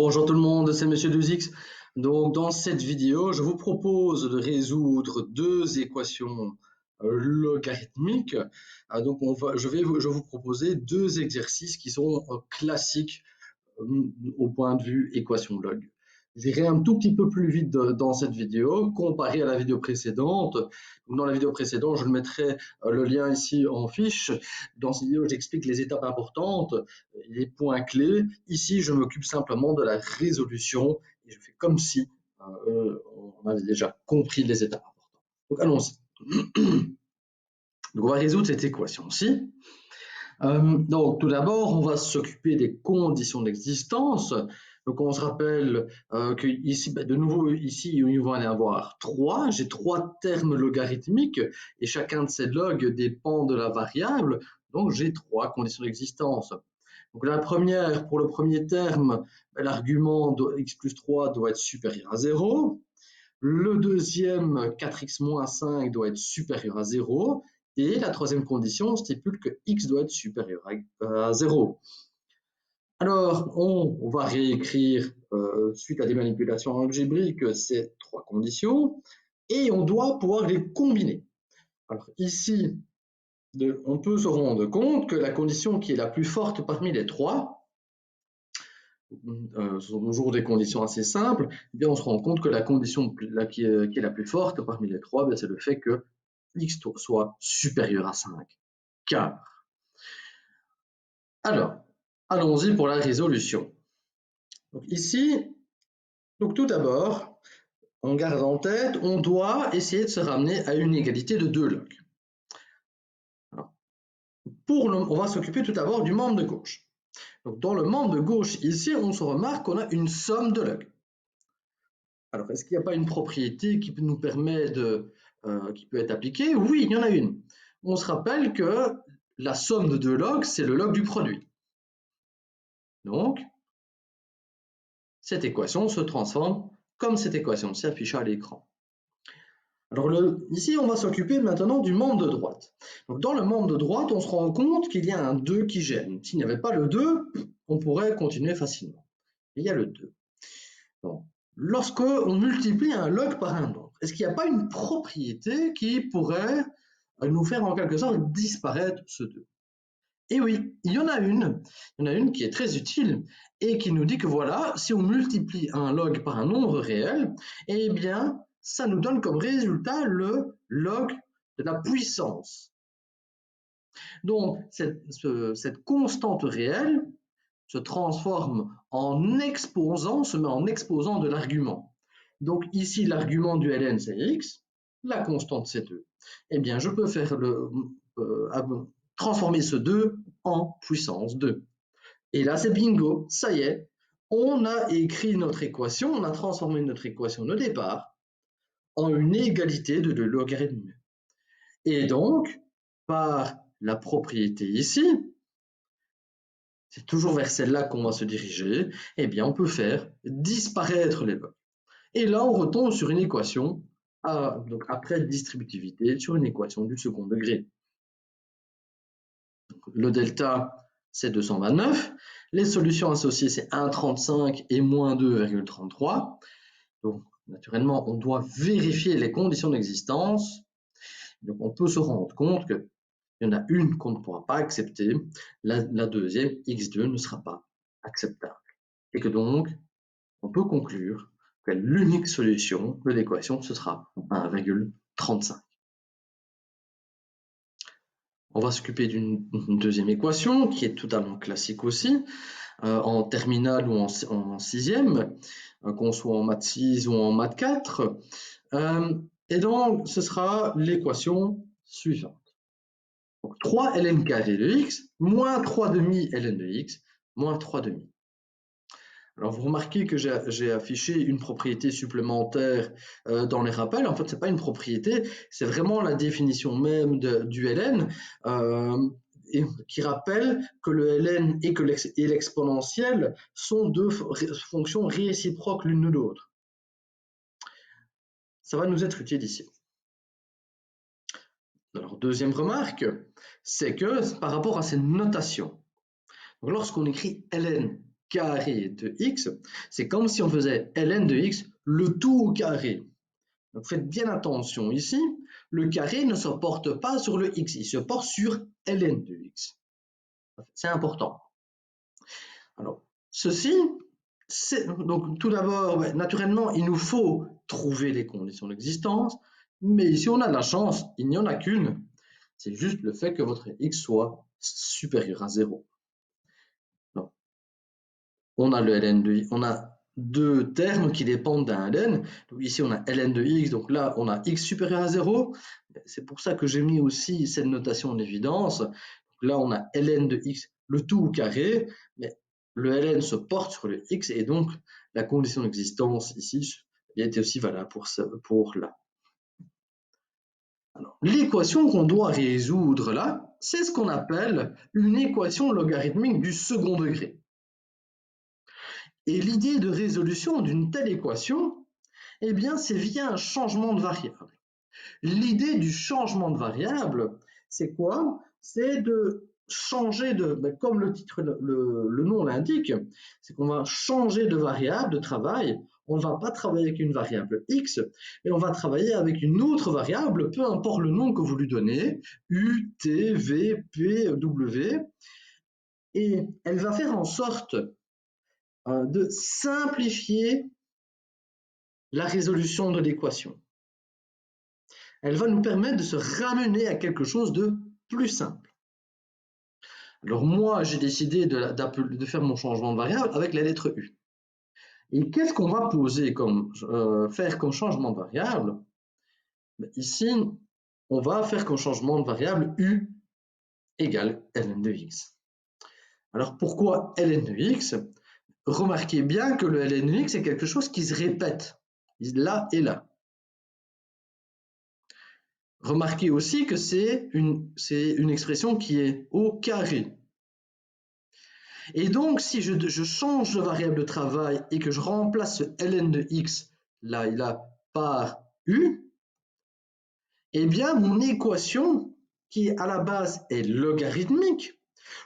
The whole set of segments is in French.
Bonjour tout le monde, c'est Monsieur 2X. Donc dans cette vidéo, je vous propose de résoudre deux équations logarithmiques. Je vais vous proposer deux exercices qui sont classiques au point de vue équation log. J'irai un tout petit peu plus vite dans cette vidéo comparé à la vidéo précédente. Dans la vidéo précédente, je mettrai le lien ici en fiche. Dans cette vidéo, j'explique les étapes importantes, les points clés. Ici, je m'occupe simplement de la résolution et je fais comme si on avait déjà compris les étapes importantes. Donc allons-y. Donc on va résoudre cette équation-ci. Donc tout d'abord, on va s'occuper des conditions d'existence. Donc on se rappelle que ici, de nouveau ici, il va y en avoir trois. J'ai trois termes logarithmiques et chacun de ces logs dépend de la variable. Donc j'ai trois conditions d'existence. Donc la première, pour le premier terme, l'argument de x plus 3 doit être supérieur à 0. Le deuxième, 4x moins 5, doit être supérieur à 0. Et la troisième condition stipule que x doit être supérieur à 0. Alors, on va réécrire, suite à des manipulations algébriques, ces trois conditions, et on doit pouvoir les combiner. Alors ici, on peut se rendre compte que la condition qui est la plus forte parmi les trois, ce sont toujours des conditions assez simples, eh bien on se rend compte que la condition qui est la plus forte parmi les trois, c'est le fait que x soit supérieur à 5. Car, alors, allons-y pour la résolution. Donc ici, donc tout d'abord, on garde en tête, on doit essayer de se ramener à une égalité de deux logs. Alors, on va s'occuper tout d'abord du membre de gauche. Donc dans le membre de gauche, ici, on se remarque qu'on a une somme de logs. Alors, est-ce qu'il n'y a pas une propriété qui nous permet qui peut être appliquée? Oui, il y en a une. On se rappelle que la somme de deux logs, c'est le log du produit. Donc, cette équation se transforme comme cette équation ci affichée à l'écran. Alors ici, on va s'occuper maintenant du membre de droite. Donc, dans le membre de droite, on se rend compte qu'il y a un 2 qui gêne. S'il n'y avait pas le 2, on pourrait continuer facilement. Il y a le 2. Donc, lorsqu'on multiplie un log par un nombre, est-ce qu'il n'y a pas une propriété qui pourrait nous faire en quelque sorte disparaître ce 2? Et oui, il y en a une. Il y en a une qui est très utile et qui nous dit que voilà, si on multiplie un log par un nombre réel, eh bien, ça nous donne comme résultat le log de la puissance. Donc, cette constante réelle se transforme en exposant, se met en exposant de l'argument. Donc ici, l'argument du ln, c'est x, la constante, c'est 2. Eh bien, je peux faire transformer ce 2 en puissance 2. Et là, c'est bingo, ça y est, on a écrit notre équation, on a transformé notre équation de départ en une égalité de deux logarithmes. Et donc, par la propriété ici, c'est toujours vers celle-là qu'on va se diriger, eh bien, on peut faire disparaître les logs. Et là, on retombe sur une équation, donc après distributivité, sur une équation du second degré. Donc, le delta, c'est 229. Les solutions associées, c'est 1,35 et moins 2,33. Donc, naturellement, on doit vérifier les conditions d'existence. Donc, on peut se rendre compte qu'il y en a une qu'on ne pourra pas accepter. La deuxième, x2, ne sera pas acceptable. Et que donc, on peut conclure que l'unique solution de l'équation, ce sera 1,35. On va s'occuper d'une deuxième équation qui est totalement classique aussi, en terminale ou en sixième, qu'on soit en maths 6 ou en maths 4. Et donc, ce sera l'équation suivante. Donc, 3 ln carré de x moins 3 demi ln de x moins 3 demi. Alors, vous remarquez que j'ai affiché une propriété supplémentaire dans les rappels. En fait, ce n'est pas une propriété, c'est vraiment la définition même du ln qui rappelle que le ln et l'exponentielle sont deux fonctions réciproques l'une de l'autre. Ça va nous être utile ici. Alors, deuxième remarque, c'est que par rapport à ces notations, lorsqu'on écrit ln carré de x, c'est comme si on faisait ln de x, le tout au carré. Donc faites bien attention ici, le carré ne se porte pas sur le x, il se porte sur ln de x. C'est important. Alors, ceci, donc tout d'abord, naturellement, il nous faut trouver les conditions d'existence, mais si on a de la chance, il n'y en a qu'une, c'est juste le fait que votre x soit supérieur à 0. Donc, on a le ln de x, on a deux termes qui dépendent d'un ln. Donc ici, on a ln de x, donc là, on a x supérieur à 0. C'est pour ça que j'ai mis aussi cette notation en évidence. Donc là, on a ln de x, le tout au carré, mais le ln se porte sur le x, et donc la condition d'existence ici était aussi valable pour là. L'équation qu'on doit résoudre là, c'est ce qu'on appelle une équation logarithmique du second degré. Et l'idée de résolution d'une telle équation, eh bien, c'est via un changement de variable. L'idée du changement de variable, c'est quoi? C'est de changer comme le titre, le nom l'indique, c'est qu'on va changer de variable de travail. On ne va pas travailler avec une variable x, mais on va travailler avec une autre variable, peu importe le nom que vous lui donnez, u, t, v, p, w, et elle va faire en sorte de simplifier la résolution de l'équation. Elle va nous permettre de se ramener à quelque chose de plus simple. Alors moi, j'ai décidé de faire mon changement de variable avec la lettre U. Et qu'est-ce qu'on va poser faire comme changement de variable? Ici, on va faire comme changement de variable U égale ln de x. Alors pourquoi ln de x? Remarquez bien que le ln de x est quelque chose qui se répète, là et là. Remarquez aussi que c'est une expression qui est au carré. Et donc, si je change de variable de travail et que je remplace ce ln de x, là et là, par u, eh bien, mon équation, qui à la base est logarithmique,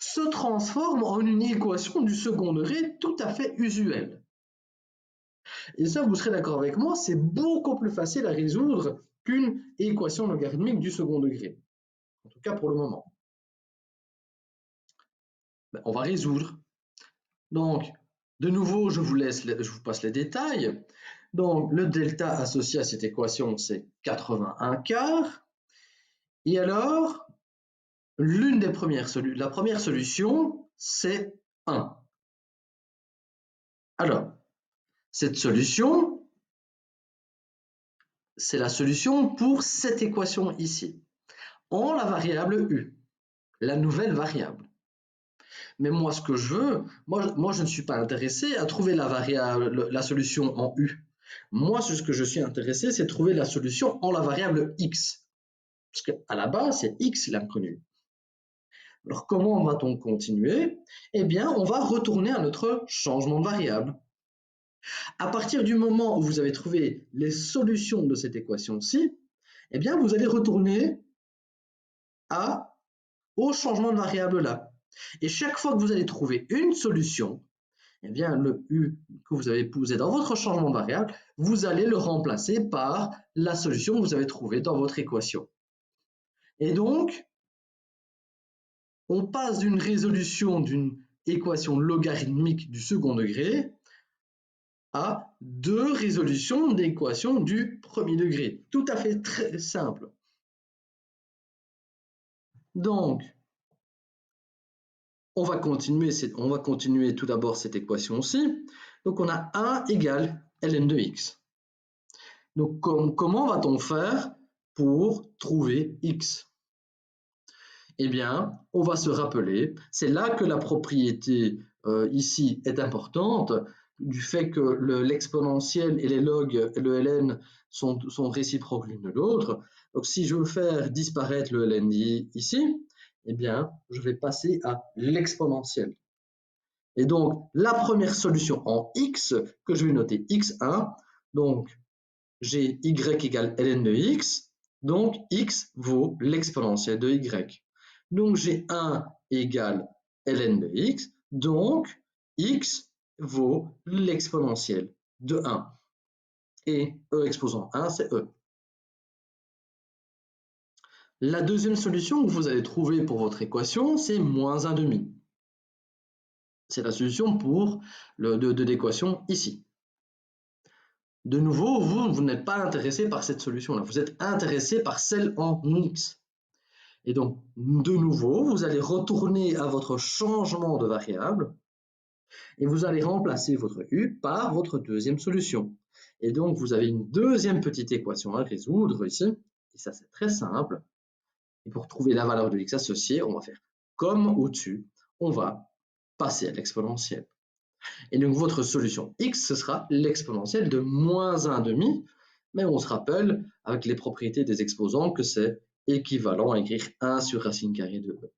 se transforme en une équation du second degré tout à fait usuelle. Et ça, vous serez d'accord avec moi, c'est beaucoup plus facile à résoudre qu'une équation logarithmique du second degré. En tout cas pour le moment. On va résoudre. Donc, de nouveau, je vous passe les détails. Donc, le delta associé à cette équation, c'est 81 quarts. Et alors, la première solution, c'est 1. Alors, cette solution, c'est la solution pour cette équation ici, en la variable u, la nouvelle variable. Mais moi, ce que je veux, moi je ne suis pas intéressé à trouver la solution en u. Moi, ce que je suis intéressé, c'est trouver la solution en la variable x. Parce qu'à la base, c'est x l'inconnu. Alors, comment va-t-on continuer? Eh bien, on va retourner à notre changement de variable. À partir du moment où vous avez trouvé les solutions de cette équation-ci, eh bien, vous allez retourner au changement de variable là. Et chaque fois que vous allez trouver une solution, eh bien, le u que vous avez posé dans votre changement de variable, vous allez le remplacer par la solution que vous avez trouvée dans votre équation. Et donc, on passe d'une résolution d'une équation logarithmique du second degré à 2 résolutions d'équations du premier degré. Tout à fait très simple. Donc, on va continuer tout d'abord cette équation-ci. Donc, on a 1 égale ln de x. Donc, comment va-t-on faire pour trouver x? Eh bien, on va se rappeler, c'est là que la propriété ici est importante, du fait que l'exponentielle et les logs, le ln, sont réciproques l'une de l'autre. Donc, si je veux faire disparaître le ln ici, eh bien, je vais passer à l'exponentielle. Et donc, la première solution en x, que je vais noter x1, donc j'ai y égale ln de x, donc x vaut l'exponentielle de y. Donc j'ai 1 égale ln de x, donc x vaut l'exponentielle de 1. Et e exposant 1, c'est e. La deuxième solution que vous allez trouver pour votre équation, c'est moins 1 demi. C'est la solution pour de l'équation ici. De nouveau, vous n'êtes pas intéressé par cette solution-là, vous êtes intéressé par celle en x. Et donc, de nouveau, vous allez retourner à votre changement de variable et vous allez remplacer votre u par votre deuxième solution. Et donc, vous avez une deuxième petite équation à résoudre ici, et ça c'est très simple. Et pour trouver la valeur de x associée, on va faire comme au-dessus, on va passer à l'exponentielle. Et donc votre solution x, ce sera l'exponentielle de moins 1 demi, mais on se rappelle avec les propriétés des exposants que c'est équivalent à écrire 1 sur racine carrée de e.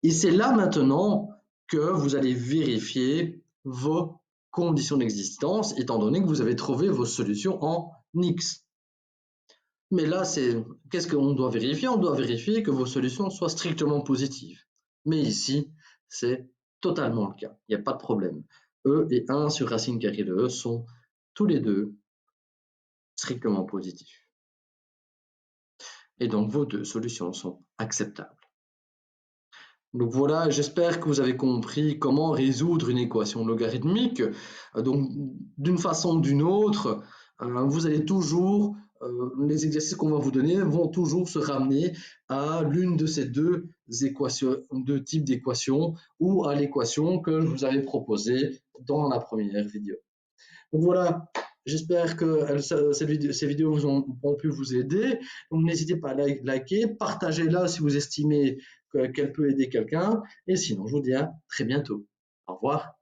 Et c'est là maintenant que vous allez vérifier vos conditions d'existence, étant donné que vous avez trouvé vos solutions en x. Mais là, qu'est-ce qu'on doit vérifier? On doit vérifier que vos solutions soient strictement positives. Mais ici, c'est totalement le cas. Il n'y a pas de problème. E et 1 sur racine carrée de e sont tous les deux strictement positifs. Et donc, vos deux solutions sont acceptables. Donc voilà, j'espère que vous avez compris comment résoudre une équation logarithmique. Donc, d'une façon ou d'une autre, vous allez toujours, les exercices qu'on va vous donner vont toujours se ramener à l'une de ces deux types d'équations ou à l'équation que je vous avais proposée dans la première vidéo. Donc voilà, j'espère que ces vidéos ont pu vous aider. Donc n'hésitez pas à liker, partagez-la si vous estimez qu'elle peut aider quelqu'un. Et sinon, je vous dis à très bientôt. Au revoir.